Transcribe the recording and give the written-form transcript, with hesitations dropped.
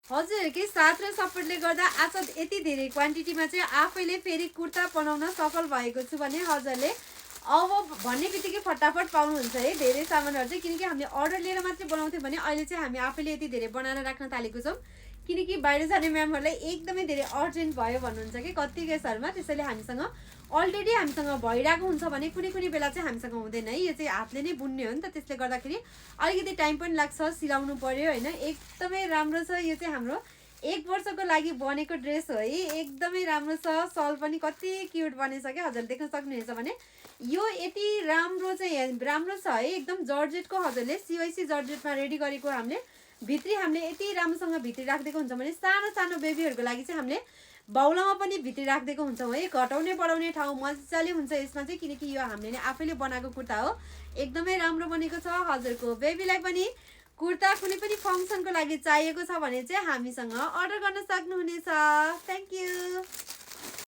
हजुरहरूकै साथ र सपोर्टले गर्दा आज यति धेरै क्वान्टिटीमा चाहिँ आफैले फेरि कुर्ता बनाउन सफल भएको छु भने हजुरले अब भन्ने बित्तिकै फटाफट पाउनुहुन्छ है धेरै सामानहरू चाहिँ, किनकि हामीले अर्डर लिएर मात्रै बनाउँथ्यौँ भने अहिले चाहिँ हामी आफैले यति धेरै बनाएर राख्न थालेको छौँ, किनकि बाहिर जाने म्यामहरूलाई एकदमै धेरै अर्जेन्ट भयो भन्नुहुन्छ कि कति केसहरूमा। त्यसैले हामीसँग अलरेडी हामीसँग भइरहेको हुन्छ भने कुनै कुनै बेला चाहिँ हामीसँग हुँदैन है, यो चाहिँ हातले नै बुन्ने हो नि त, त्यसले गर्दाखेरि अलिकति टाइम पनि लाग्छ, सिलाउनु पर्यो होइन। एकदमै राम्रो छ यो चाहिँ हाम्रो 1 वर्षको लागि बनेको ड्रेस हो है, एकदमै राम्रो छ। सल पनि कति क्युट बनिसक्यो, हजुरले देख्न सक्नुहुनेछ भने यो यति राम्रो चाहिँ राम्रो छ है, एकदम जर्जेटको हजुरले सिवाइसी जर्जेटमा रेडी गरेको हामीले भित्री हामीले यति राम्रोसँग भित्री राखिदिएको हुन्छ भने सानो सानो बेबीहरूको लागि चाहिँ हामीले बाउलामा पनि भित्री राखिदिएको हुन्छौँ है। घटाउने बढाउने ठाउँ मजाले हुन्छ यसमा चाहिँ, किनकि यो हामीले नै आफैले बनाएको कुर्ता हो, एकदमै राम्रो बनेको छ। हजुरको बेबीलाई पनि कुर्ता कुनै पनि फङ्सनको लागि चाहिएको छ भने चाहिँ हामीसँग अर्डर गर्न सक्नुहुनेछ। Thank you.